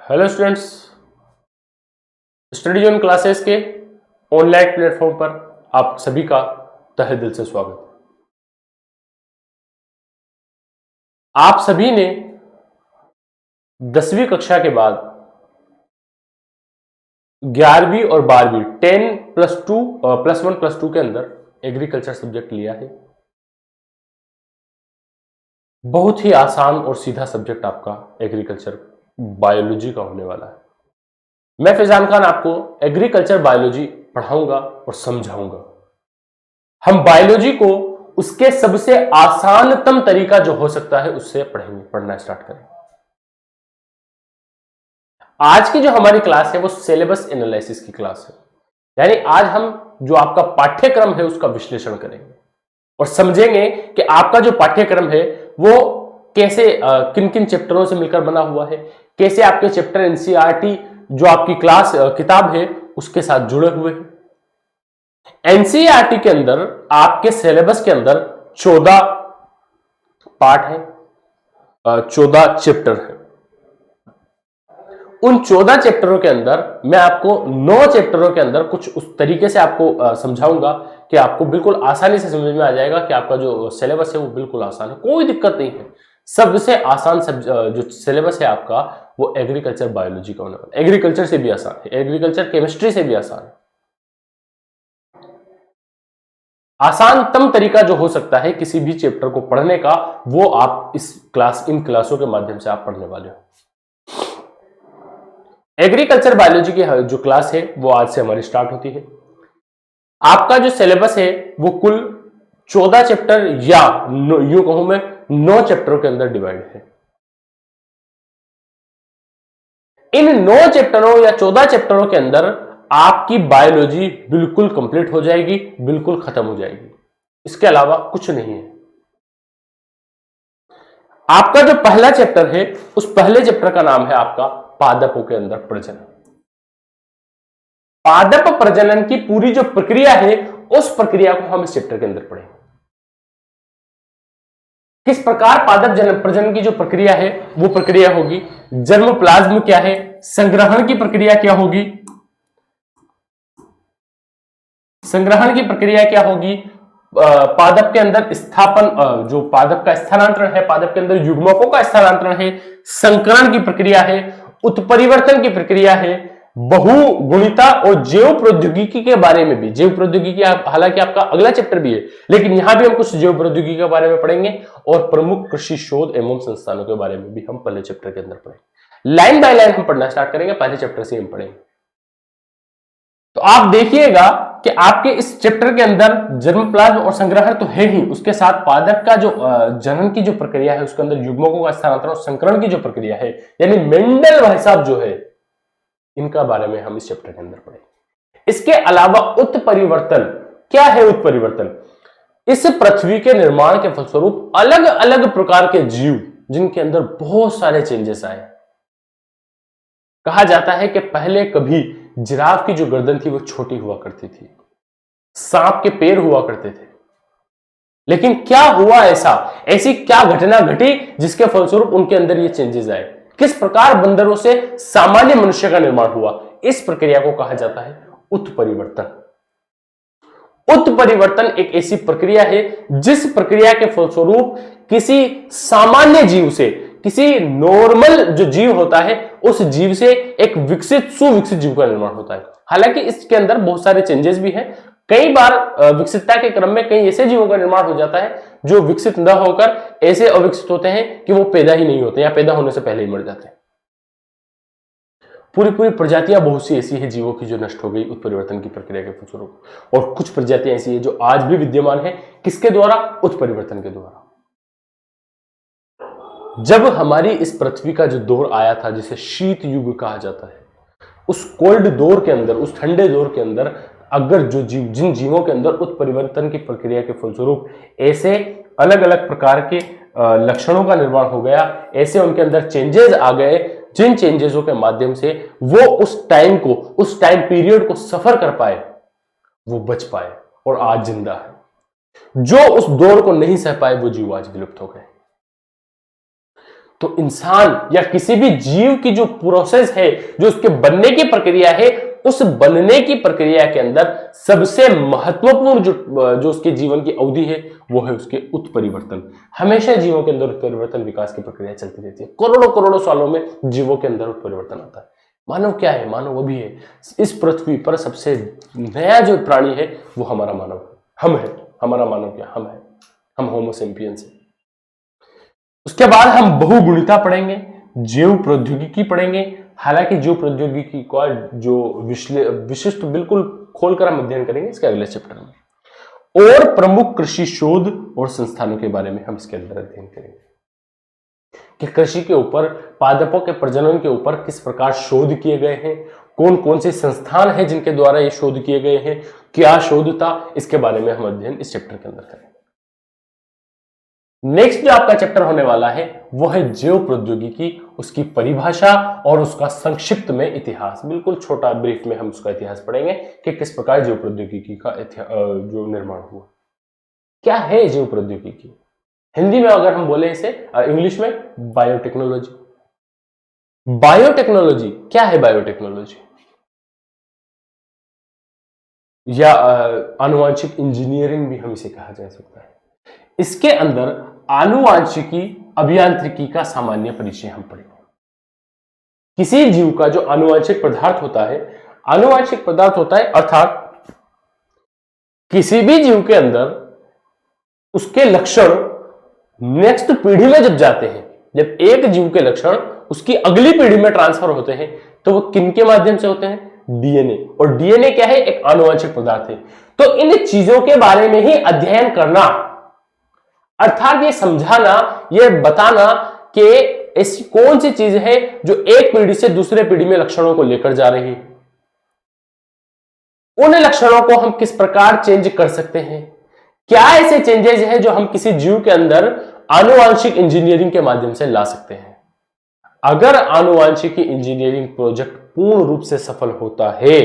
Hello students, study zone classes के online platform पर आप सभी का तहे दिल से स्वागत। आप सभी ने 10वीं कक्षा के बाद 11वीं और 12वीं 10+1+2 के अंदर एग्रीकल्चर सब्जेक्ट लिया है। बहुत ही आसान और सीधा सब्जेक्ट आपका एग्रीकल्चर बायोलॉजी का होने वाला है। मैं फैजान खान आपको एग्रीकल्चर बायोलॉजी पढ़ाऊंगा और समझाऊंगा। हम बायोलॉजी को उसके सबसे आसानतम तरीका जो हो सकता है उससे पढ़ना स्टार्ट करेंगे। आज की जो हमारी क्लास है वो सिलेबस एनालिसिस की क्लास है, यानी आज हम जो आपका पाठ्यक्रम है उसका विश्लेषण करेंगे और समझेंगे कि आपका जो पाठ्यक्रम है वो कैसे किन किन चैप्टरों से मिलकर बना हुआ है, कैसे आपके चैप्टर एनसीईआरटी जो आपकी क्लास किताब है उसके साथ जुड़े हुए हैं। एनसीईआरटी के अंदर आपके सिलेबस के अंदर 14 पार्ट है, 14 चैप्टर है। उन 14 चैप्टरों के अंदर मैं आपको 9 चैप्टरों के अंदर कुछ उस तरीके से आपको समझाऊंगा कि आपको बिल्कुल आसानी से समझ में आ जाएगा कि आपका जो सिलेबस है वो बिल्कुल आसान है, कोई दिक्कत नहीं है। सबसे आसान जो सिलेबस है आपका वो एग्रीकल्चर बायोलॉजी का होने वाला है। एग्रीकल्चर से भी आसान है, एग्रीकल्चर केमिस्ट्री से भी आसान है। आसानतम तरीका जो हो सकता है किसी भी चैप्टर को पढ़ने का वो आप इन क्लासों के माध्यम से आप पढ़ने वाले हो। एग्रीकल्चर बायोलॉजी की जो क्लास है वो आज से हमारी स्टार्ट होती है। आपका जो सिलेबस है वो कुल 14 चैप्टर या यूं कहूं मैं 9 चैप्टरों के अंदर डिवाइड है। इन 9 चैप्टरों या 14 चैप्टरों के अंदर आपकी बायोलॉजी बिल्कुल कंप्लीट हो जाएगी, बिल्कुल खत्म हो जाएगी। इसके अलावा कुछ नहीं है। आपका जो पहला चैप्टर है उस पहले चैप्टर का नाम है आपका पादपों के अंदर प्रजनन। पादप प्रजनन की पूरी जो प्रक्रिया है उस प्रक्रिया को हम इस चैप्टर के अंदर पढ़ेंगे। किस प्रकार पादप प्रजनन की जो प्रक्रिया है वो प्रक्रिया होगी, जर्मोप्लाज्म क्या है, संग्रहण की प्रक्रिया क्या होगी, संग्रहण की प्रक्रिया क्या होगी, पादप के अंदर स्थापन जो पादप का स्थानांतरण है, पादप के अंदर युग्मकों का स्थानांतरण है, संकरण की प्रक्रिया है, उत्परिवर्तन की प्रक्रिया है, बहुगुणिता और जैव प्रौद्योगिकी के बारे में भी। जैव प्रौद्योगिकी हालांकि आपका अगला चैप्टर भी है, लेकिन यहां भी हम कुछ जैव प्रौद्योगिकी के बारे में पढ़ेंगे और प्रमुख कृषि शोध एवं संस्थानों के बारे में भी हम पहले चैप्टर के अंदर पढ़ेंगे। लाइन बाय लाइन हम पढ़ना स्टार्ट करेंगे, पहले चैप्टर से हम पढ़ेंगे। तो आप देखिएगा कि आपके इस चैप्टर के अंदर जर्मप्लाज्म और संग्रहण तो है ही, उसके साथ पादप का जो जनन की जो प्रक्रिया है उसके अंदर युग्मकों का स्थानांतरण और संकरण की जो प्रक्रिया है, यानी मेंडल भाई साहब जो है, इनका बारे में हम इस चैप्टर के अंदर पढ़ेंगे। इसके अलावा उत्परिवर्तन क्या है? उत्परिवर्तन इस पृथ्वी के निर्माण के फलस्वरूप अलग अलग प्रकार के जीव जिनके अंदर बहुत सारे चेंजेस आए। कहा जाता है कि पहले कभी जिराफ की जो गर्दन थी वो छोटी हुआ करती थी, सांप के पैर हुआ करते थे, लेकिन क्या हुआ ऐसी क्या घटना घटी जिसके फलस्वरूप उनके अंदर ये चेंजेस आए? किस प्रकार बंदरों से सामान्य मनुष्य का निर्माण हुआ? इस प्रक्रिया को कहा जाता है उत्परिवर्तन। उत्परिवर्तन एक ऐसी प्रक्रिया है जिस प्रक्रिया के फलस्वरूप किसी सामान्य जीव से, किसी नॉर्मल जो जीव होता है उस जीव से एक विकसित सुविकसित जीव का निर्माण होता है। हालांकि इसके अंदर बहुत सारे चेंजेस भी हैं। कई बार विकसितता के क्रम में कई ऐसे जीवों का निर्माण हो जाता है जो विकसित न होकर ऐसे अविकसित होते हैं कि वो पैदा ही नहीं होते या पैदा होने से पहले ही मर जाते हैं। पूरी प्रजातियां बहुत सी ऐसी है जीवों की जो नष्ट हो गई उत्परिवर्तन की प्रक्रिया के फलस्वरूप, और कुछ प्रजातियां ऐसी है जो आज भी विद्यमान है। किसके द्वारा? उत्परिवर्तन के द्वारा। जब हमारी इस पृथ्वी का जो दौर आया था जिसे शीत युग कहा जाता है, उस कोल्ड दौर के अंदर, उस ठंडे दौर के अंदर अगर जिन जीवों के अंदर उत्परिवर्तन की प्रक्रिया के फलस्वरूप ऐसे अलग अलग प्रकार के लक्षणों का निर्माण हो गया, ऐसे उनके अंदर चेंजेस आ गए जिन चेंजेसों के माध्यम से वो उस टाइम पीरियड को सफर कर पाए, वो बच पाए और आज जिंदा है। जो उस दौर को नहीं सह पाए वो जीव आज विलुप्त हो गए। तो इंसान या किसी भी जीव की जो प्रोसेस है, जो उसके बनने की प्रक्रिया है, उस बनने की प्रक्रिया के अंदर सबसे महत्वपूर्ण जो उसके जीवन की अवधि है वो है उसके उत्परिवर्तन। हमेशा जीवों के अंदर उत्परिवर्तन, विकास की प्रक्रिया चलती रहती है। करोड़ों करोड़ों सालों में जीवों के अंदर उत्परिवर्तन आता है। मानव क्या है? मानव वो भी है। इस पृथ्वी पर सबसे नया जो प्राणी है वो हमारा मानव है, हम है। हमारा मानव क्या? हम है, हम होमो सेपियंस है। उसके बाद हम बहुगुणिता पढ़ेंगे, जीव प्रौद्योगिकी पढ़ेंगे। हालांकि जीव प्रौद्योगिकी का जो विशिष्ट बिल्कुल खोलकर हम अध्ययन करेंगे इसके अगले चैप्टर में। और प्रमुख कृषि शोध और संस्थानों के बारे में हम इसके अंदर अध्ययन करेंगे कि कृषि के ऊपर, पादपों के प्रजनन के ऊपर किस प्रकार शोध किए गए हैं, कौन कौन से संस्थान हैं जिनके द्वारा ये शोध किए गए हैं, क्या शोध था, इसके बारे में हम अध्ययन इस चैप्टर के अंदर करेंगे। नेक्स्ट जो आपका चैप्टर होने वाला है वो है जैव प्रौद्योगिकी, उसकी परिभाषा और उसका संक्षिप्त में इतिहास। बिल्कुल छोटा ब्रीफ में हम उसका इतिहास पढ़ेंगे कि किस प्रकार जैव प्रौद्योगिकी का जो निर्माण हुआ। क्या है जैव प्रौद्योगिकी? हिंदी में अगर हम बोले इसे, इंग्लिश में बायोटेक्नोलॉजी। बायोटेक्नोलॉजी क्या है? बायोटेक्नोलॉजी या आनुवांशिक इंजीनियरिंग भी हम इसे कहा जा सकता है। इसके अंदर आनुवांशिकी, अभियांत्रिकी का सामान्य परिचय हम पढ़ेंगे। किसी जीव का जो आनुवांशिक पदार्थ होता है, आनुवांशिक पदार्थ होता है अर्थात किसी भी जीव के अंदर उसके लक्षण नेक्स्ट पीढ़ी में जब जाते हैं, जब एक जीव के लक्षण उसकी अगली पीढ़ी में ट्रांसफर होते हैं तो वो किन के माध्यम से होते हैं? डीएनए। और डीएनए क्या है? एक आनुवांशिक पदार्थ है। तो इन चीजों के बारे में ही अध्ययन करना, अर्थात ये समझाना, ये बताना कि ऐसी कौन सी चीज है जो एक पीढ़ी से दूसरे पीढ़ी में लक्षणों को लेकर जा रही है, उन लक्षणों को हम किस प्रकार चेंज कर सकते हैं, क्या ऐसे चेंजेस हैं जो हम किसी जीव के अंदर आनुवांशिक इंजीनियरिंग के माध्यम से ला सकते हैं। अगर आनुवांशिकी इंजीनियरिंग प्रोजेक्ट पूर्ण रूप से सफल होता है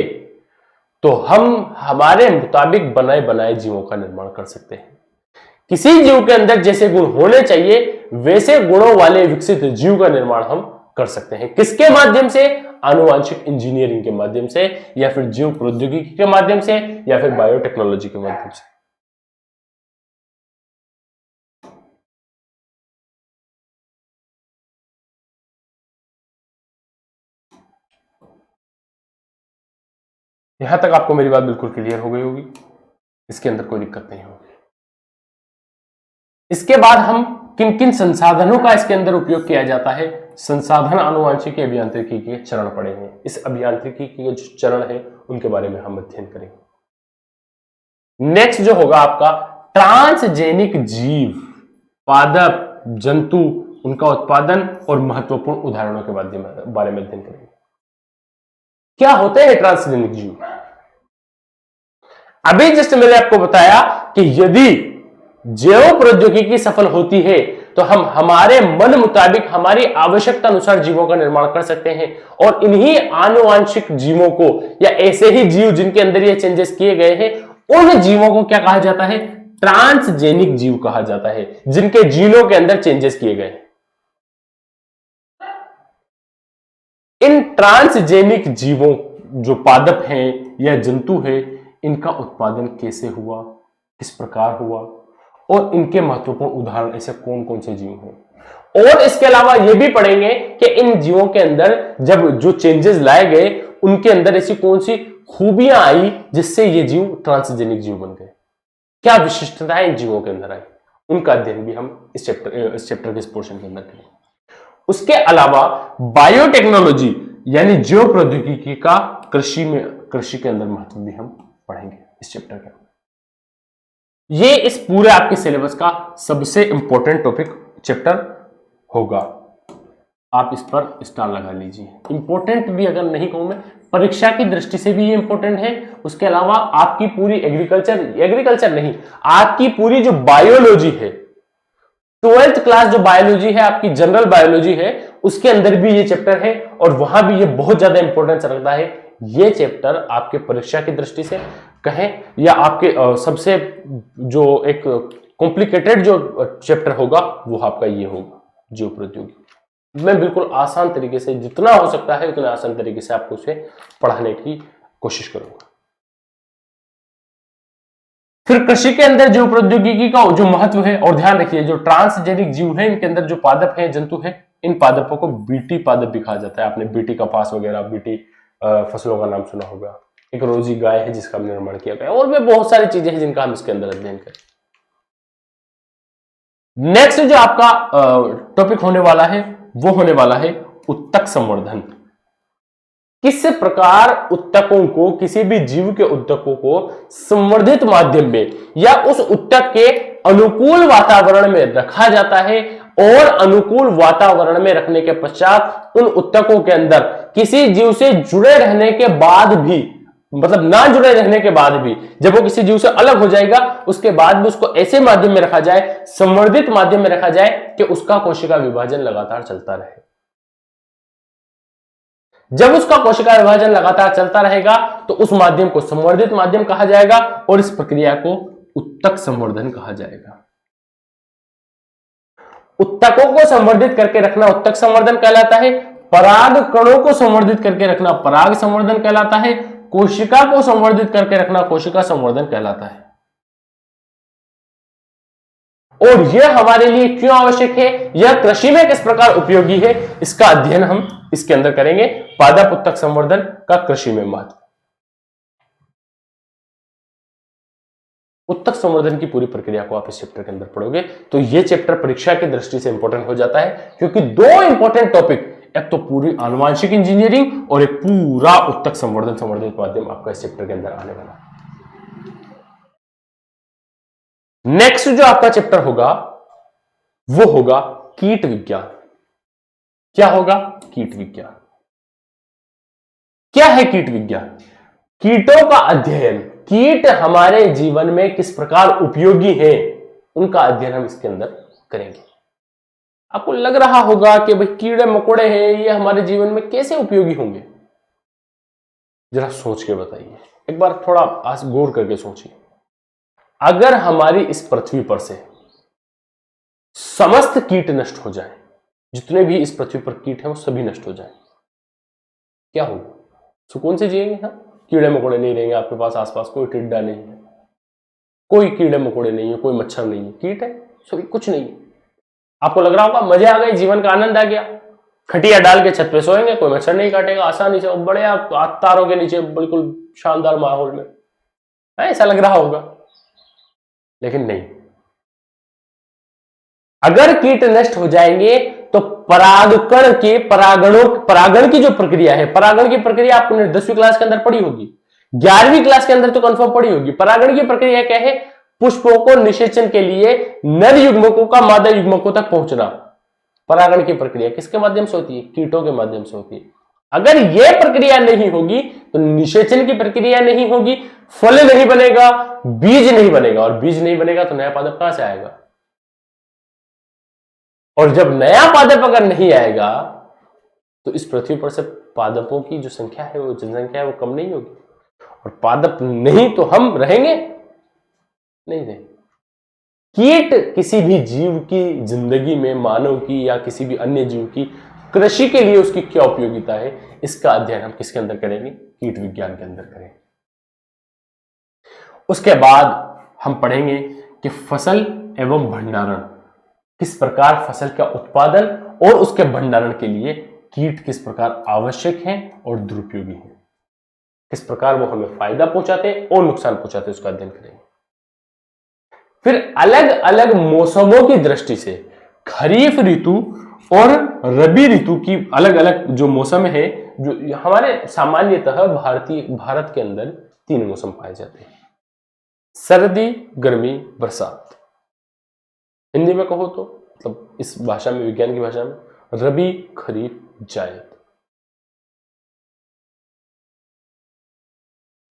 तो हम हमारे मुताबिक बनाए बनाए जीवों का निर्माण कर सकते हैं। किसी जीव के अंदर जैसे गुण होने चाहिए वैसे गुणों वाले विकसित जीव का निर्माण हम कर सकते हैं। किसके माध्यम से? आनुवांशिक इंजीनियरिंग के माध्यम से, या फिर जीव प्रौद्योगिकी के माध्यम से, या फिर बायोटेक्नोलॉजी के माध्यम से। यहां तक आपको मेरी बात बिल्कुल क्लियर हो गई होगी, इसके अंदर कोई दिक्कत नहीं होगी। इसके बाद हम किन किन संसाधनों का इसके अंदर उपयोग किया जाता है, संसाधन आनुवांशिकी अभियांत्रिकी के चरण पढ़ेंगे। इस अभियांत्रिकी के जो चरण है उनके बारे में हम अध्ययन करेंगे। नेक्स्ट जो होगा आपका ट्रांसजेनिक जीव, पादप, जंतु, उनका उत्पादन और महत्वपूर्ण उदाहरणों के बारे में अध्ययन करेंगे। क्या होते हैं ट्रांसजेनिक जीव? अभी जस्ट मैंने आपको बताया कि यदि जैव प्रौद्योगिकी सफल होती है तो हम हमारे मन मुताबिक, हमारी आवश्यकता अनुसार जीवों का निर्माण कर सकते हैं। और इन्हीं आनुवांशिक जीवों को, या ऐसे ही जीव जिनके अंदर ये चेंजेस किए गए हैं, उन जीवों को क्या कहा जाता है? ट्रांसजेनिक जीव कहा जाता है, जिनके जीनों के अंदर चेंजेस किए गए। इन ट्रांसजेनिक जीवों, जो पादप हैं या जंतु है, इनका उत्पादन कैसे हुआ, किस प्रकार हुआ, और इनके महत्वपूर्ण उदाहरण ऐसे कौन कौन से जीव हैं। और इसके अलावा यह भी पढ़ेंगे कि इन जीवों के अंदर जब जो चेंजेस लाए गए, उनके अंदर ऐसी कौन सी खूबियां आई जिससे ये जीव ट्रांसजेनिक जीव बन गए, क्या विशिष्टताएं इन जीवों के अंदर आई, उनका अध्ययन भी हम इस चैप्टर के इस पोर्शन के अंदर करेंगे। उसके अलावा बायोटेक्नोलॉजी यानी जैव प्रौद्योगिकी का कृषि के अंदर महत्व भी हम पढ़ेंगे इस चैप्टर के अंदर। ये इस पूरे आपके सिलेबस का सबसे इंपॉर्टेंट टॉपिक चैप्टर होगा। आप इस पर स्टार लगा लीजिए। इंपॉर्टेंट भी अगर नहीं कहूं मैं, परीक्षा की दृष्टि से भी ये इंपॉर्टेंट है। उसके अलावा आपकी पूरी एग्रीकल्चर नहीं, आपकी पूरी जो बायोलॉजी है, 12th क्लास जो बायोलॉजी है, आपकी जनरल बायोलॉजी है, उसके अंदर भी ये चैप्टर है और वहां भी ये बहुत ज्यादा इंपॉर्टेंस रखता है। ये चैप्टर आपके परीक्षा की दृष्टि से कहें या आपके सबसे जो एक कॉम्प्लिकेटेड जो चैप्टर होगा वो आपका ये होगा, जैव प्रौद्योगिकी। मैं बिल्कुल आसान तरीके से, जितना हो सकता है उतना आसान तरीके से आपको उसे पढ़ाने की कोशिश करूंगा। फिर कृषि के अंदर जो प्रौद्योगिकी का जो महत्व है, और ध्यान रखिए जो ट्रांसजेनिक जीव है इनके अंदर जो पादप है, जंतु है, इन पादपों को बीटी पादप भी कहा जाता है। आपने बीटी कपास वगैरह, बीटी फसलों का नाम सुना होगा। एक रोजी गाय है जिसका निर्माण किया गया, और भी बहुत सारी चीजें हैं जिनका हम इसके अंदर अध्ययन करें। नेक्स्ट जो आपका टॉपिक होने वाला है वो होने वाला है उत्तक संवर्धन। किस प्रकार उत्तकों को, किसी भी जीव के उत्तकों को संवर्धित माध्यम में या उस उत्तक के अनुकूल वातावरण में रखा जाता है, और अनुकूल वातावरण में रखने के पश्चात उन उत्तकों के अंदर किसी जीव से जुड़े रहने के बाद भी, मतलब ना जुड़े रहने के बाद भी, जब वो किसी जीव से अलग हो जाएगा उसके बाद भी उसको ऐसे माध्यम में रखा जाए, संवर्धित माध्यम में रखा जाए कि उसका कोशिका विभाजन लगातार चलता रहे। जब उसका कोशिका विभाजन लगातार चलता रहेगा तो उस माध्यम को संवर्धित माध्यम कहा जाएगा, और इस प्रक्रिया को उत्तक संवर्धन कहा जाएगा। उत्तकों को संवर्धित करके रखना उत्तक संवर्धन कहलाता है। पराग कणों को संवर्धित करके रखना पराग संवर्धन कहलाता है। कोशिका को संवर्धित करके रखना कोशिका संवर्धन कहलाता है। और यह हमारे लिए क्यों आवश्यक है, यह कृषि में किस प्रकार उपयोगी है, इसका अध्ययन हम इसके अंदर करेंगे। पादप उत्तक संवर्धन का कृषि में महत्व। उत्तक संवर्धन की पूरी प्रक्रिया को आप इस चैप्टर के अंदर पढ़ोगे तो यह चैप्टर परीक्षा की दृष्टि से इंपॉर्टेंट हो जाता है, क्योंकि दो इंपॉर्टेंट टॉपिक, एक तो पूरी आनुवांशिक इंजीनियरिंग और एक पूरा उत्तक संवर्धन संवर्धित माध्यम आपका इस चैप्टर के अंदर आने वाला है। नेक्स्ट जो आपका चैप्टर होगा वो होगा कीट विज्ञान। क्या होगा? कीट विज्ञान। क्या है कीट विज्ञान? कीटों का अध्ययन, कीट हमारे जीवन में किस प्रकार उपयोगी हैं, उनका अध्ययन हम इसके अंदर करेंगे। आपको लग रहा होगा कि भाई कीड़े मकोड़े हैं, ये हमारे जीवन में कैसे उपयोगी होंगे? जरा सोच के बताइए, एक बार थोड़ा गौर करके सोचिए। अगर हमारी इस पृथ्वी पर से समस्त कीट नष्ट हो जाए, जितने भी इस पृथ्वी पर कीट हैं वो सभी नष्ट हो जाए, क्या होगा? सुकून से जिएंगे? हाँ, कीड़े मकोड़े नहीं रहेंगे आपके पास, आसपास कोई टिड्डा नहीं है, कोई कीड़े मकोड़े नहीं है, कोई मच्छर नहीं है, कीट है सभी, कुछ नहीं है। आपको लग रहा होगा मजा आ गई, जीवन का आनंद आ गया, खटिया डाल के छत पे सोएंगे, कोई मच्छर नहीं काटेगा, आसानी से बड़े तारों के नीचे बिल्कुल शानदार माहौल में, ऐसा लग रहा होगा। लेकिन नहीं, अगर कीट नष्ट हो जाएंगे तो परागकण के परागण की जो प्रक्रिया है, परागण की प्रक्रिया आपने 10वीं क्लास के अंदर पढ़ी होगी, 11वीं क्लास के अंदर तो कंफर्म पढ़ी होगी। परागण की प्रक्रिया क्या है? पुष्पों को निषेचन के लिए नर युग्मकों का मादा युग्मकों तक पहुंचना। परागण की प्रक्रिया किसके माध्यम से होती है? कीटों के माध्यम से होती है। अगर यह प्रक्रिया नहीं होगी तो निषेचन की प्रक्रिया नहीं होगी, फल नहीं बनेगा, बीज नहीं बनेगा, और बीज नहीं बनेगा तो नया पादप कहां से आएगा? और जब नया पादप अगर नहीं आएगा तो इस पृथ्वी पर से पादपों की जो संख्या है, वो जनसंख्या है, वो कम नहीं होगी, और पादप नहीं तो हम रहेंगे नहीं रहेंगे। कीट किसी भी जीव की जिंदगी में, मानव की या किसी भी अन्य जीव की, कृषि के लिए उसकी क्या उपयोगिता है, इसका अध्ययन हम किसके अंदर करेंगे? कीट विज्ञान के अंदर करेंगे। उसके बाद हम पढ़ेंगे कि फसल एवं भंडारण, किस प्रकार फसल का उत्पादन और उसके भंडारण के लिए कीट किस प्रकार आवश्यक हैं और दुरुपयोगी हैं, किस प्रकार वो हमें फायदा पहुंचाते हैं और नुकसान पहुंचाते हैं, उसका अध्ययन करेंगे। फिर अलग अलग मौसमों की दृष्टि से खरीफ ऋतु और रबी ऋतु की अलग अलग जो मौसम है, जो हमारे सामान्यतः भारत के अंदर 3 मौसम पाए जाते हैं: सर्दी, गर्मी, बरसात। हिंदी में कहो तो मतलब इस भाषा में, विज्ञान की भाषा में, रबी, खरीफ, जायद।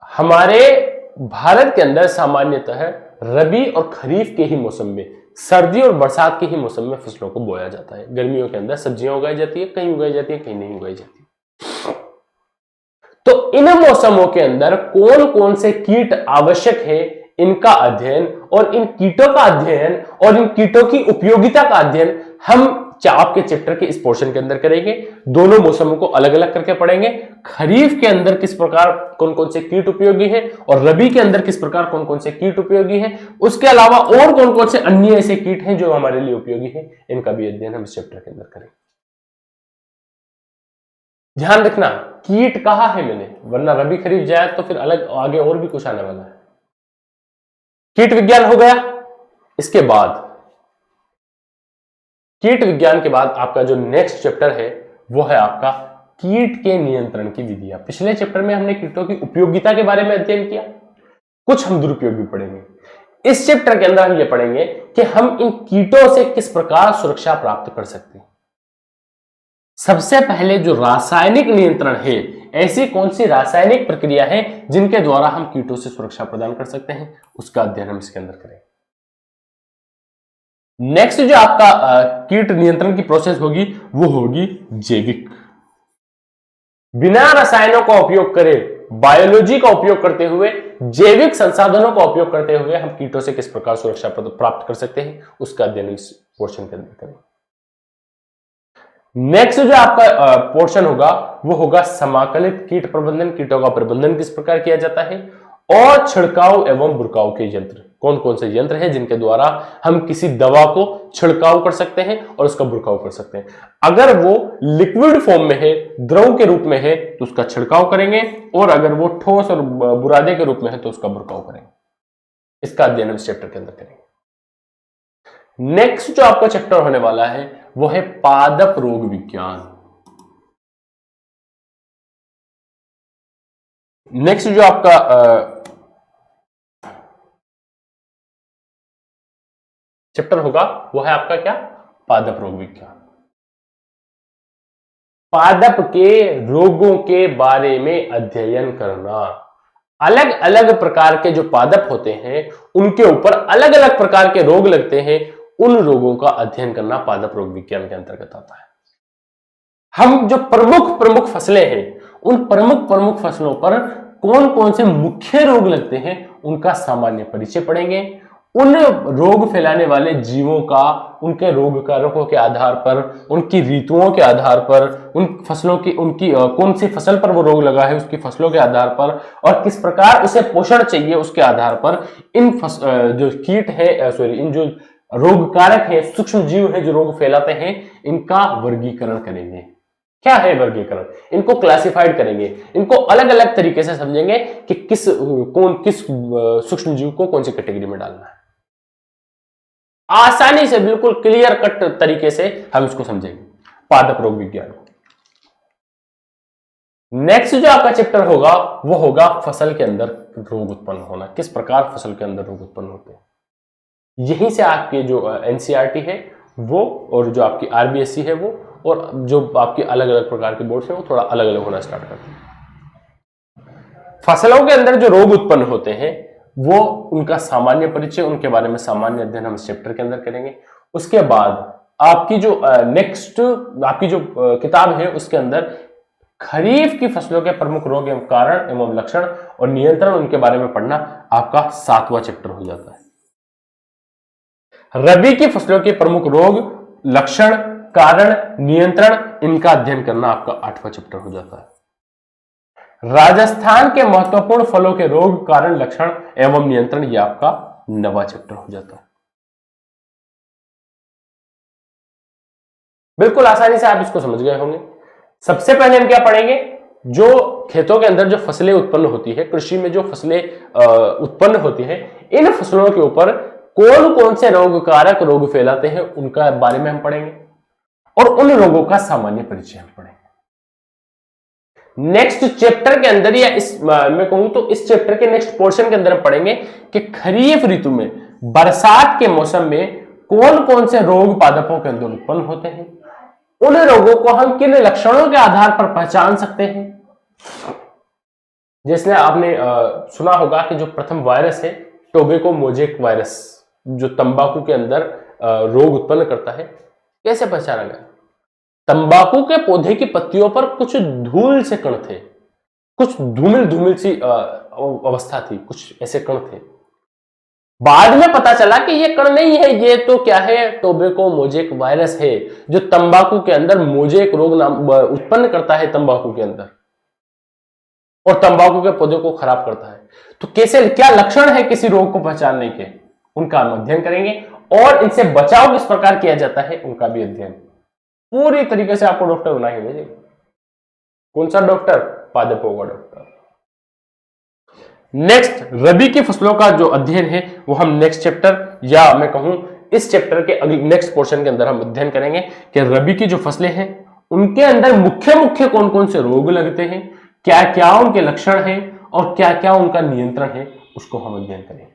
हमारे भारत के अंदर सामान्यतः रबी और खरीफ के ही मौसम में, सर्दी और बरसात के ही मौसम में फसलों को बोया जाता है। गर्मियों के अंदर सब्जियां उगाई जाती है, कहीं उगाई जाती है, कहीं नहीं उगाई जाती। तो इन मौसमों के अंदर कौन कौन से कीट आवश्यक है, इनका अध्ययन और इन कीटों का अध्ययन और इन कीटों की उपयोगिता का अध्ययन हम आपके चैप्टर के इस पोर्शन के अंदर करेंगे। दोनों मौसमों को अलग अलग करके पढ़ेंगे। खरीफ के अंदर किस प्रकार कौन कौन से कीट उपयोगी है और रबी के अंदर किस प्रकार कौन कौन से कीट उपयोगी है, उसके अलावा और कौन कौन से अन्य ऐसे कीट हैं जो हमारे लिए उपयोगी है, इनका भी अध्ययन हम इस चैप्टर के अंदर करेंगे। ध्यान रखना कीट कहा है मैंने, वरना रबी खरीफ जाए तो फिर अलग आगे और भी कुछ आने वाला है। कीट विज्ञान हो गया। इसके बाद कीट विज्ञान के बाद आपका जो नेक्स्ट चैप्टर है वो है आपका कीट के नियंत्रण की विधियां। पिछले चैप्टर में हमने कीटों की उपयोगिता के बारे में अध्ययन किया, कुछ हम दुरुपयोग भी पढ़ेंगे। इस चैप्टर के अंदर हम ये पढ़ेंगे कि हम इन कीटों से किस प्रकार सुरक्षा प्राप्त कर सकते हैं। सबसे पहले जो रासायनिक नियंत्रण है, ऐसी कौन सी रासायनिक प्रक्रिया है जिनके द्वारा हम कीटों से सुरक्षा प्रदान कर सकते हैं, उसका अध्ययन हम इसके अंदर करेंगे। नेक्स्ट जो आपका कीट नियंत्रण की प्रोसेस होगी वो होगी जैविक। बिना रसायनों का उपयोग करे, बायोलॉजी का उपयोग करते हुए, जैविक संसाधनों का उपयोग करते हुए हम कीटों से किस प्रकार सुरक्षा प्राप्त कर सकते हैं, उसका अध्ययन इस पोर्शन के अंदर करेंगे। नेक्स्ट जो आपका पोर्शन होगा वो होगा समाकलित कीट प्रबंधन। कीटों का प्रबंधन किस प्रकार किया जाता है और छिड़काव एवं बुरकाव के यंत्र, कौन कौन से यंत्र हैं जिनके द्वारा हम किसी दवा को छिड़काव कर सकते हैं और उसका बुरकाव कर सकते हैं। अगर वो लिक्विड फॉर्म में है, द्रव के रूप में है, तो उसका छिड़काव करेंगे, और अगर वो ठोस और बुरादे के रूप में है तो उसका बुरकाव करेंगे। इसका अध्ययन इस चैप्टर के अंदर करेंगे। नेक्स्ट जो आपका चैप्टर होने वाला है वो है पादप रोग विज्ञान। नेक्स्ट जो आपका चैप्टर होगा वो है आपका क्या, पादप रोग विज्ञान। पादप के रोगों के बारे में अध्ययन करना। अलग अलग प्रकार के जो पादप होते हैं उनके ऊपर अलग अलग प्रकार के रोग लगते हैं, उन रोगों का अध्ययन करना पादप रोग विज्ञान के अंतर्गत आता है। हम जो प्रमुख प्रमुख फसलें हैं उन प्रमुख प्रमुख फसलों पर कौन कौन से मुख्य रोग लगते हैं उनका सामान्य परिचय पढ़ेंगे। उन रोग फैलाने वाले जीवों का, उनके रोग कारकों के आधार पर, उनकी ऋतुओं के आधार पर, उन फसलों की उनकी कौन सी फसल पर वो रोग लगा है उसकी फसलों के आधार पर, और किस प्रकार उसे पोषण चाहिए उसके आधार पर इन जो कीट है, इन जो रोग कारक है, सूक्ष्म जीव है जो रोग फैलाते हैं, इनका वर्गीकरण करेंगे। क्या है वर्गीकरण, इनको क्लासिफाइड करेंगे, इनको अलग अलग तरीके से समझेंगे कि किस सूक्ष्म जीव को कौन सी कैटेगरी में डालना है। आसानी से बिल्कुल क्लियर कट तरीके से हम इसको समझेंगे पादप रोग विज्ञान को। नेक्स्ट जो आपका चैप्टर होगा वो होगा फसल के अंदर रोग उत्पन्न होना। किस प्रकार फसल के अंदर रोग उत्पन्न होते हैं, यहीं से आपके जो एनसीईआरटी है वो, और जो आपकी आरबीएससी है वो, और जो आपकी अलग अलग प्रकार के बोर्ड है वो थोड़ा अलग अलग होना स्टार्ट करते हैं। फसलों के अंदर जो रोग उत्पन्न होते हैं वो उनका सामान्य परिचय, उनके बारे में सामान्य अध्ययन हम इस चैप्टर के अंदर करेंगे। उसके बाद आपकी जो नेक्स्ट आपकी जो किताब है उसके अंदर खरीफ की फसलों के प्रमुख रोग एवं कारण एवं लक्षण और नियंत्रण, उनके बारे में पढ़ना आपका 7वां चैप्टर हो जाता है। रबी की फसलों के प्रमुख रोग, लक्षण, कारण, नियंत्रण, इनका अध्ययन करना आपका 8वां चैप्टर हो जाता है। राजस्थान के महत्वपूर्ण फलों के रोग, कारण, लक्षण एवं नियंत्रण, यह आपका 9वां चैप्टर हो जाता है। बिल्कुल आसानी से आप इसको समझ गए होंगे। सबसे पहले हम क्या पढ़ेंगे, जो खेतों के अंदर जो फसलें उत्पन्न होती है, कृषि में जो फसलें उत्पन्न होती है, इन फसलों के ऊपर कौन कौन से रोग कारक रोग फैलाते हैं उनका बारे में हम पढ़ेंगे, और उन रोगों का सामान्य परिचय हम पढ़ेंगे। नेक्स्ट चैप्टर के अंदर, या इस मैं कहूं तो इस चैप्टर के नेक्स्ट पोर्शन के अंदर हम पढ़ेंगे कि खरीफ ऋतु में, बरसात के मौसम में कौन कौन से रोग पादपों के अंदर उत्पन्न होते हैं, उन रोगों को हम किन लक्षणों के आधार पर पहचान सकते हैं। जैसे आपने सुना होगा कि जो प्रथम वायरस है टोबैको मोजेक वायरस, जो तंबाकू के अंदर रोग उत्पन्न करता है, कैसे पहचाना गया। तंबाकू के पौधे की पत्तियों पर कुछ धूल से कण थे, कुछ धूमिल धूमिल सी अवस्था थी, कुछ ऐसे कण थे। बाद में पता चला कि ये कण नहीं है, ये तो क्या है, टोबैको मोजेक वायरस है, जो तंबाकू के अंदर मोजेक रोग नाम उत्पन्न करता है तंबाकू के अंदर, और तंबाकू के पौधे को खराब करता है। तो कैसे, क्या लक्षण है किसी रोग को पहचानने के, उनका हम अध्ययन करेंगे, और इनसे बचाव किस प्रकार किया जाता है उनका भी अध्ययन। पूरी तरीके से आपको डॉक्टर बना के भेजेंगे। कौन सा डॉक्टर? पादपों का डॉक्टर। नेक्स्ट, रबी की फसलों का जो अध्ययन है वो हम नेक्स्ट चैप्टर, या मैं कहूं इस चैप्टर के अगले नेक्स्ट पोर्शन के अंदर हम अध्ययन करेंगे कि रबी की जो फसलें हैं उनके अंदर मुख्य मुख्य कौन कौन से रोग लगते हैं, क्या क्या उनके लक्षण हैं, और क्या क्या उनका नियंत्रण है, उसको हम अध्ययन करेंगे।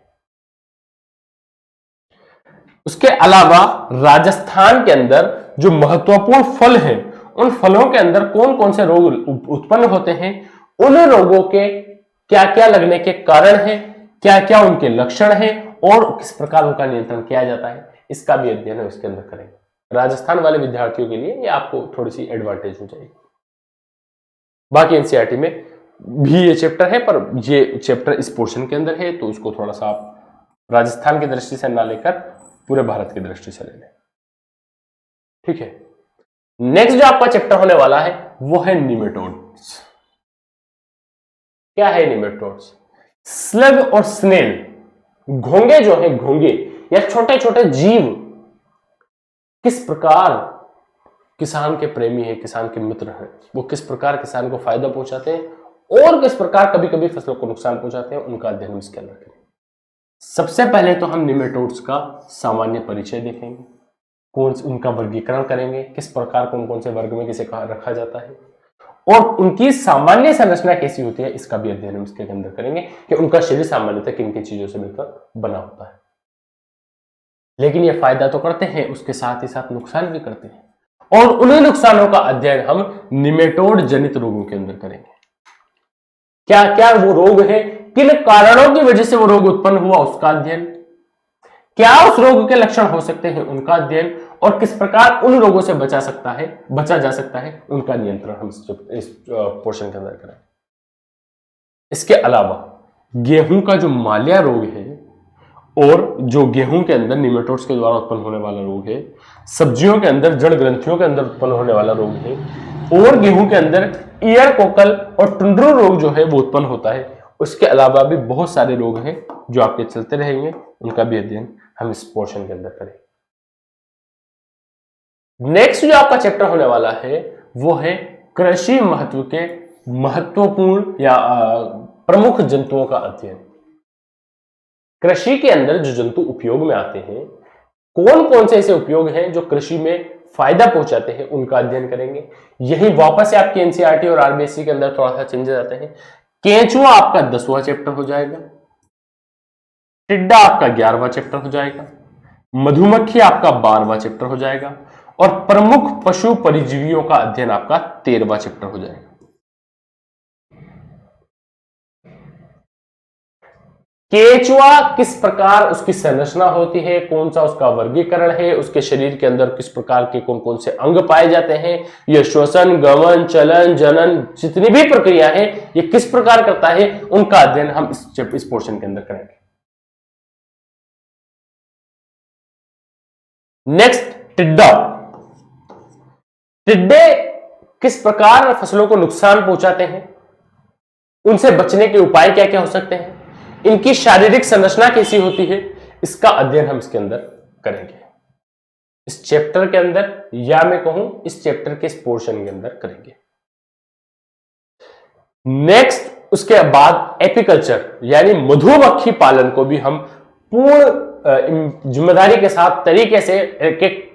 उसके अलावा राजस्थान के अंदर जो महत्वपूर्ण फल हैं, उन फलों के अंदर कौन कौन से रोग उत्पन्न होते हैं, उन रोगों के क्या क्या लगने के कारण हैं, क्या क्या उनके लक्षण हैं, और किस प्रकार उनका नियंत्रण किया जाता है, इसका भी अध्ययन हम इसके अंदर करेंगे। राजस्थान वाले विद्यार्थियों के लिए ये आपको थोड़ी सी एडवांटेज हो जाएगी। बाकी एनसीईआरटी में भी ये चैप्टर है, पर ये चैप्टर इस पोर्शन के अंदर है, तो इसको थोड़ा सा आप राजस्थान की दृष्टि से ना लेकर पूरे भारत की दृष्टि से ले लें। ठीक है। नेक्स्ट जो आपका चैप्टर होने वाला है वो है निमेटोड्स। क्या है निमेटोड्स? स्लग और स्नेल, घोंगे जो है, घोंगे या छोटे छोटे जीव किस प्रकार किसान के प्रेमी है, किसान के मित्र हैं, वो किस प्रकार किसान को फायदा पहुंचाते हैं और किस प्रकार कभी कभी फसलों को नुकसान पहुंचाते हैं, उनका अध्ययन हम इसके अंदर करेंगे। सबसे पहले तो हम निमेटोड्स का सामान्य परिचय देखेंगे, उनका वर्गीकरण करेंगे, किस प्रकार कौन कौन से वर्ग में किसे रखा जाता है, और उनकी सामान्य संरचना कैसी होती है, इसका भी अध्ययन हम इसके अंदर करेंगे कि उनका शरीर सामान्यतः किन किन चीजों से मिलकर बना होता है। लेकिन ये फायदा तो करते हैं, उसके साथ ही साथ नुकसान भी करते हैं, और उन्हीं नुकसानों का अध्ययन हम निमेटोड जनित रोगों के अंदर करेंगे। क्या क्या वो रोग है, किन कारणों की वजह से वो रोग उत्पन्न हुआ, उसका अध्ययन, क्या उस रोग के लक्षण हो सकते हैं, उनका अध्ययन, और किस प्रकार उन रोगों से बचा जा सकता है, उनका नियंत्रण हम इस पोर्शन के अंदर करें। इसके अलावा गेहूं का जो माल्या रोग है, और जो गेहूं के अंदर निमेटोड्स के द्वारा उत्पन्न होने वाला रोग है, सब्जियों के अंदर जड़ ग्रंथियों के अंदर उत्पन्न होने वाला रोग है, और गेहूं के अंदर ईयर कोकल और टुंड्रू रोग जो है वो उत्पन्न होता है। उसके अलावा भी बहुत सारे रोग हैं जो आपके चलते रहेंगे, उनका भी अध्ययन हम इस पोर्शन के अंदर करें। नेक्स्ट जो आपका चैप्टर होने वाला है वो है कृषि महत्व के महत्वपूर्ण या प्रमुख जंतुओं का अध्ययन। कृषि के अंदर जो जंतु उपयोग में आते हैं, कौन कौन से ऐसे उपयोग हैं जो कृषि में फायदा पहुंचाते हैं, उनका अध्ययन करेंगे। यही वापस से आपके एनसीईआरटी और आरबीएससी के अंदर थोड़ा सा चेंजेस आते हैं। केंचुआ आपका 10वां चैप्टर हो जाएगा, टिड्डा आपका 11वां चैप्टर हो जाएगा, मधुमक्खी आपका 12वां चैप्टर हो जाएगा, और प्रमुख पशु परिजीवियों का अध्ययन आपका 13वां चैप्टर हो जाएगा। केंचुआ किस प्रकार उसकी संरचना होती है, कौन सा उसका वर्गीकरण है, उसके शरीर के अंदर किस प्रकार के कौन कौन से अंग पाए जाते हैं, यह श्वसन, गमन, चलन, जनन, जितनी भी प्रक्रिया है ये किस प्रकार करता है, उनका अध्ययन हम इस पोर्शन के अंदर करेंगे। नेक्स्ट, टिड्डा। टिड्डे किस प्रकार फसलों को नुकसान पहुंचाते हैं, उनसे बचने के उपाय क्या क्या हो सकते हैं, इनकी शारीरिक संरचना कैसी होती है, इसका अध्ययन हम इसके अंदर करेंगे, इस चैप्टर के अंदर, या मैं कहूं इस चैप्टर के इस पोर्शन के अंदर करेंगे। नेक्स्ट, उसके बाद एपीकल्चर यानी मधुमक्खी पालन को भी हम पूर्ण जिम्मेदारी के साथ तरीके से एक एक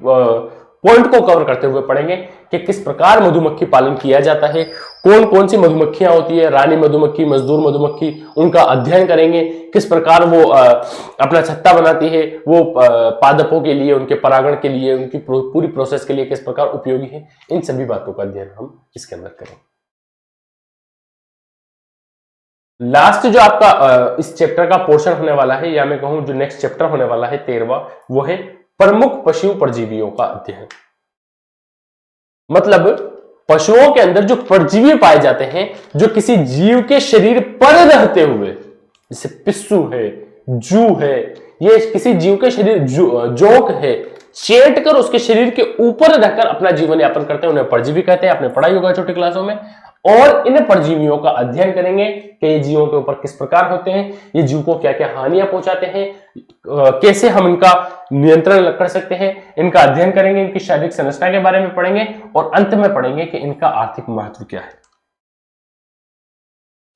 पॉइंट को कवर करते हुए पढ़ेंगे कि किस प्रकार मधुमक्खी पालन किया जाता है, कौन कौन सी मधुमक्खियां होती है, रानी मधुमक्खी, मजदूर मधुमक्खी, उनका अध्ययन करेंगे, किस प्रकार वो अपना छत्ता बनाती है, वो पादपों के लिए, उनके परागण के लिए, उनकी पूरी प्रोसेस के लिए किस प्रकार उपयोगी है, इन सभी बातों का अध्ययन हम इसके अंदर करेंगे। लास्ट जो आपका इस चैप्टर का पोर्शन होने वाला है, या मैं कहूं जो नेक्स्ट चैप्टर होने वाला है 13वां, वो है प्रमुख पशु परजीवियों का अध्ययन। मतलब पशुओं के अंदर जो परजीवी पाए जाते हैं, जो किसी जीव के शरीर पर रहते हुए, जैसे पिस्सू है, जू है, ये किसी जीव के शरीर जोक है, चेट कर उसके शरीर के ऊपर रहकर अपना जीवन यापन करते हैं, उन्हें परजीवी कहते हैं। आपने पढ़ाई होगा छोटी क्लासों में। और इन परजीवियों का अध्ययन करेंगे कि ये जीवों के ऊपर किस प्रकार होते हैं, ये जीव को क्या क्या हानियां पहुंचाते हैं, कैसे हम इनका नियंत्रण कर सकते हैं, इनका अध्ययन करेंगे, इनकी शारीरिक संरचना के बारे में पढ़ेंगे और अंत में पढ़ेंगे कि इनका आर्थिक महत्व क्या है,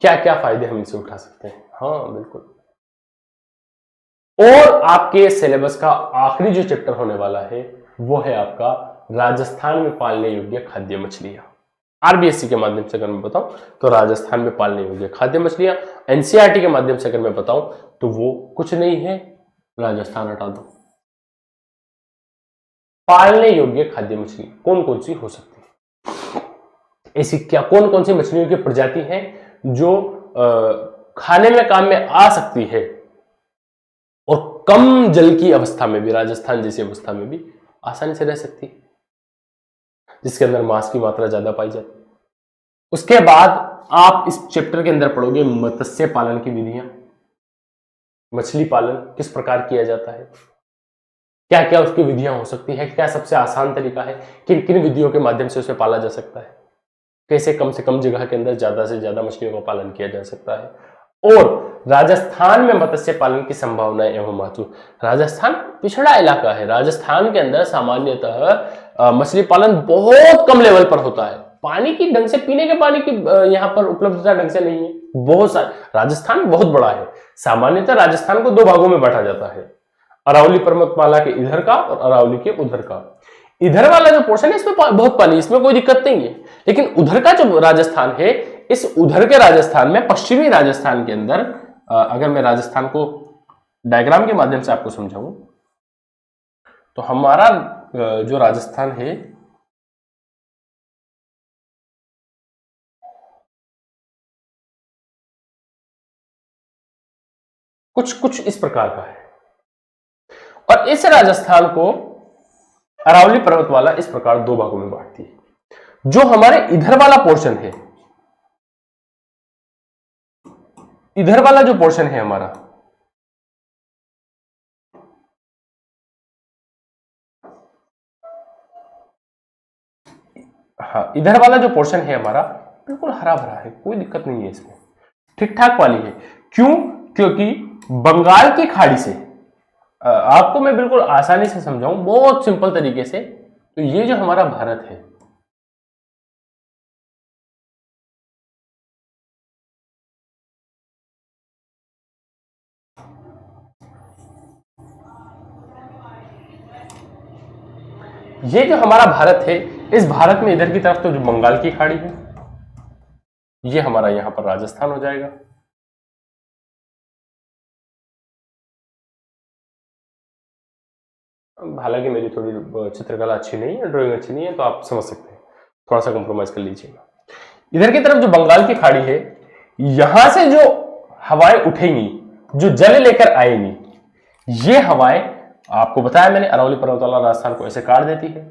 क्या क्या फायदे हम इनसे उठा सकते हैं। हाँ बिल्कुल। और आपके सिलेबस का आखिरी जो चैप्टर होने वाला है वो है आपका राजस्थान में पालने योग्य खाद्य मछलियां। आरबीएससी के माध्यम से अगर मैं बताऊं तो राजस्थान में पालने योग्य खाद्य मछलियां, एनसीईआरटी के माध्यम से अगर मैं बताऊं तो वो कुछ नहीं है, राजस्थान हटा दो। पालने योग्य खाद्य मछली कौन कौन सी हो सकती है, ऐसी क्या कौन कौन सी मछलियों की प्रजाति है जो खाने में काम में आ सकती है और कम जल की अवस्था में भी, राजस्थान जैसी अवस्था में भी आसानी से रह सकती है, जिसके अंदर मांस की मात्रा ज्यादा पाई जाती है। उसके बाद आप इस चैप्टर के अंदर पढ़ोगे मत्स्य पालन की विधियां, मछली पालन किस प्रकार किया जाता है, क्या क्या उसकी विधियां हो सकती है, क्या सबसे आसान तरीका है, किन किन विधियों के माध्यम से उसे पाला जा सकता है, कैसे कम से कम जगह के अंदर ज्यादा से ज्यादा मछलियों का पालन किया जा सकता है, और राजस्थान में मत्स्य पालन की संभावनाएं एवं महत्व। राजस्थान पिछड़ा इलाका है, राजस्थान के अंदर सामान्यतः मछली पालन बहुत कम लेवल पर होता है, पानी की ढंग से पीने के पानी की यहाँ पर उपलब्धता ढंग से नहीं है। बहुत सारे, राजस्थान बहुत बड़ा है, सामान्यतः राजस्थान को दो भागों में बांटा जाता है, अरावली पर्वतमाला के इधर का और अरावली के उधर का। इधर वाला जो पोर्शन है इसमें बहुत पानी, इसमें कोई दिक्कत नहीं है, लेकिन उधर का जो राजस्थान है, इस उधर के राजस्थान में, पश्चिमी राजस्थान के अंदर, अगर मैं राजस्थान को डायग्राम के माध्यम से आपको समझाऊं तो हमारा जो राजस्थान है कुछ कुछ इस प्रकार का है, और इस राजस्थान को अरावली पर्वतमाला इस प्रकार दो भागों में बांटती है। जो हमारे इधर वाला पोर्शन है, इधर वाला जो पोर्शन है हमारा, हाँ इधर वाला जो पोर्शन है हमारा बिल्कुल हरा भरा है, कोई दिक्कत नहीं है इसमें, ठीक ठाक पानी है। क्यों? क्योंकि बंगाल की खाड़ी से, आपको मैं बिल्कुल आसानी से समझाऊं बहुत सिंपल तरीके से, तो ये जो हमारा भारत है, ये जो हमारा भारत है, इस भारत में इधर की तरफ तो जो बंगाल की खाड़ी है, ये हमारा यहां पर राजस्थान हो जाएगा। हालांकि मेरी थोड़ी चित्रकला अच्छी नहीं है, ड्राइंग अच्छी नहीं है, तो आप समझ सकते हैं, थोड़ा सा कंप्रोमाइज कर लीजिएगा। इधर की तरफ जो बंगाल की खाड़ी है, यहां से जो हवाएं उठेंगी, जो जल लेकर आएंगी, ये हवाएं, आपको बताया मैंने, अरावली पर्वतमाला राजस्थान को ऐसे काट देती है।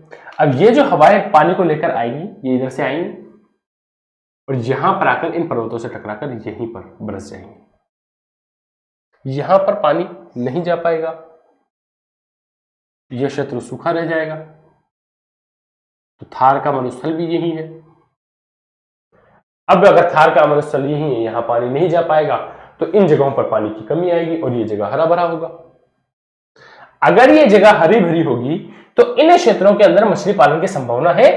अब ये जो हवाएं पानी को लेकर आएंगी, ये इधर से आएंगी और यहां पर आकर इन पर्वतों से टकराकर यहीं पर बरस जाएंगे। यहां पर पानी नहीं जा पाएगा, यह क्षेत्र सूखा रह जाएगा। तो थार का मरुस्थल भी यही है। अब अगर थार का मरुस्थल यही है, यहां पानी नहीं जा पाएगा, तो इन जगहों पर पानी की कमी आएगी और ये जगह हरा भरा होगा। अगर ये जगह हरी भरी होगी तो इन क्षेत्रों के अंदर मछली पालन की संभावना है,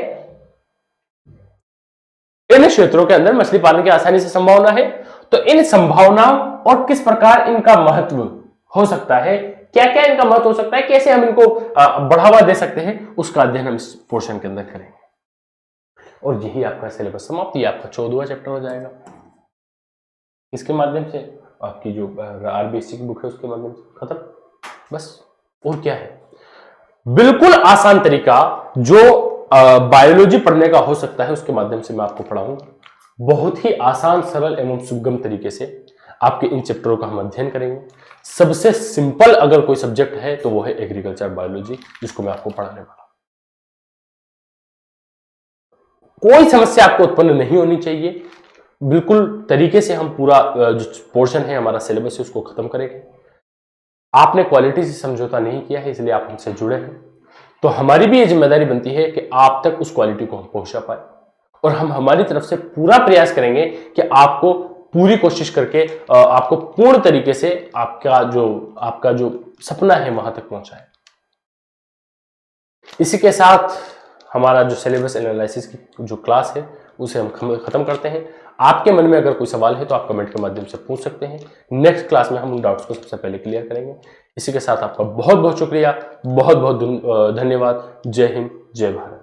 इन क्षेत्रों के अंदर मछली पालन की आसानी से संभावना है। तो इन संभावनाओं और किस प्रकार इनका महत्व हो सकता है, क्या क्या इनका महत्व हो सकता है, कैसे हम इनको बढ़ावा दे सकते हैं, उसका अध्ययन हम इस पोर्शन के अंदर करेंगे। और यही आपका सिलेबस समाप्त, ये आपका 14वां चैप्टर हो जाएगा। इसके माध्यम से आपकी जो आरबीएससी की बुक है उसके माध्यम से खत्म, बस। और क्या है, बिल्कुल आसान तरीका जो बायोलॉजी पढ़ने का हो सकता है, उसके माध्यम से मैं आपको पढ़ाऊंगा। बहुत ही आसान, सरल एवं सुगम तरीके से आपके इन चैप्टरों का हम अध्ययन करेंगे। सबसे सिंपल अगर कोई सब्जेक्ट है तो वो है एग्रीकल्चर बायोलॉजी, जिसको मैं आपको पढ़ाने वाला। कोई समस्या आपको उत्पन्न नहीं होनी चाहिए, बिल्कुल तरीके से हम पूरा जो पोर्शन है हमारा सिलेबस है उसको खत्म करेंगे। आपने क्वालिटी से समझौता नहीं किया है, इसलिए आप हमसे जुड़े हैं। तो हमारी भी ये जिम्मेदारी बनती है कि आप तक उस क्वालिटी को हम पहुंचा पाए, और हम हमारी तरफ से पूरा प्रयास करेंगे कि आपको पूरी कोशिश करके आपको पूर्ण तरीके से आपका जो सपना है वहां तक पहुंचाए। इसी के साथ हमारा जो सिलेबस एनालिसिस की जो क्लास है उसे हम खत्म करते हैं। आपके मन में अगर कोई सवाल है तो आप कमेंट के माध्यम से पूछ सकते हैं। नेक्स्ट क्लास में हम उन डाउट्स को सबसे पहले क्लियर करेंगे। इसी के साथ आपका बहुत बहुत शुक्रिया, बहुत बहुत धन्यवाद। जय हिंद, जय भारत।